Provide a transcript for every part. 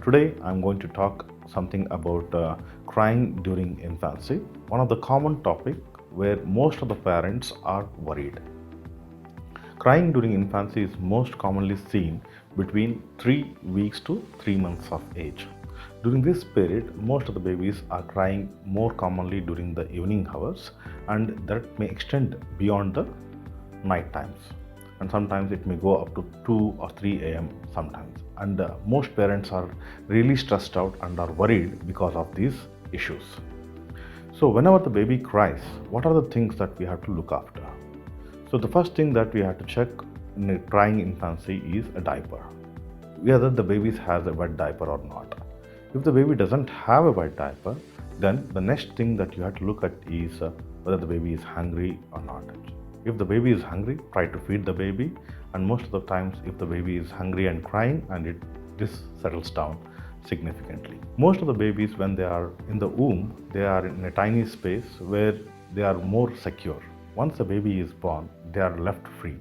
Today I'm going to talk something about crying during infancy, one of the common topic where most of the parents are worried. Crying during infancy is most commonly seen between 3 weeks to 3 months of age. During this period, most of the babies are crying more commonly during the evening hours, and that may extend beyond the night times. And sometimes it may go up to 2 or 3 a.m. sometimes. And most parents are really stressed out and are worried because of these issues. So, whenever the baby cries, what are the things that we have to look after? So, the first thing that we have to check in a crying infancy is a diaper, whether the baby has a wet diaper or not. If the baby doesn't have a wet diaper, then the next thing that you have to look at is whether the baby is hungry or not. If the baby is hungry, try to feed the baby, and most of the times if the baby is hungry and crying, and this settles down significantly. Most of the babies, when they are in the womb, they are in a tiny space where they are more secure. Once the baby is born, they are left free.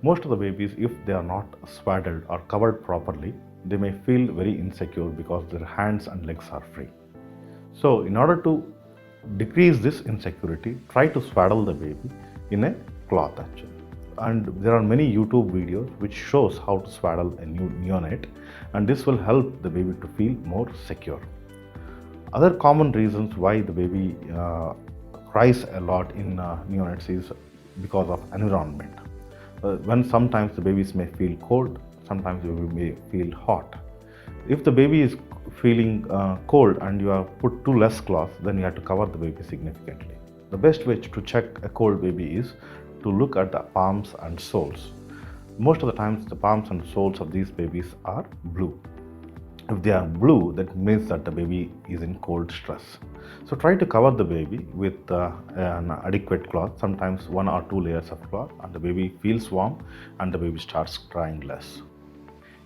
Most of the babies, if they are not swaddled or covered properly, they may feel very insecure because their hands and legs are free. So, in order to decrease this insecurity, try to swaddle the baby in a cloth actually. And there are many YouTube videos which shows how to swaddle a neonate, and this will help the baby to feel more secure. Other common reasons why the baby cries a lot in neonates is because of environment. When sometimes the babies may feel cold, sometimes the baby may feel hot. If the baby is feeling cold and you have put too less cloth, then you have to cover the baby significantly. The best way to check a cold baby is to look at the palms and soles. Most of the times the palms and soles of these babies are blue. If they are blue, that means that the baby is in cold stress. So try to cover the baby with an adequate cloth, sometimes 1 or 2 layers of cloth, and the baby feels warm and the baby starts crying less.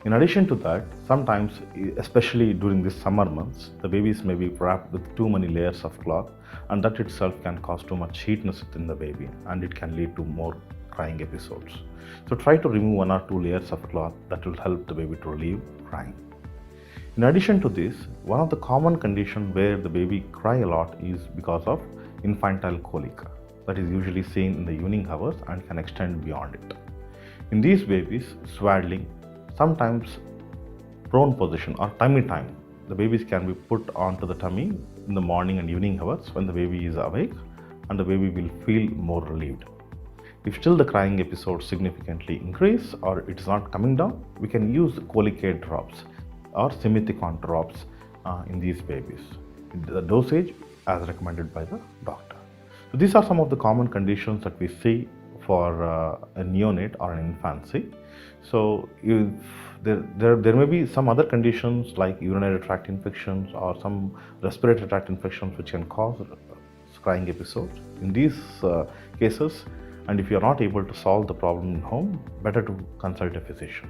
In addition to that, sometimes, especially during the summer months, the babies may be wrapped with too many layers of cloth, and that itself can cause too much heatness within the baby, and it can lead to more crying episodes. So try to remove 1 or 2 layers of cloth. That will help the baby to relieve crying. In addition to this, one of the common conditions where the baby cry a lot is because of infantile colic, that is usually seen in the evening hours and can extend beyond it. In these babies, swaddling, sometimes prone position or tummy time, the babies can be put onto the tummy in the morning and evening hours when the baby is awake, and the baby will feel more relieved. If still the crying episodes significantly increase or it is not coming down, we can use Colicate drops or Simithicon drops in these babies. The dosage as recommended by the doctor. So these are some of the common conditions that we see for a neonate or an infancy. So if there may be some other conditions like urinary tract infections or some respiratory tract infections which can cause crying episodes. In these cases, and if you are not able to solve the problem in home, better to consult a physician.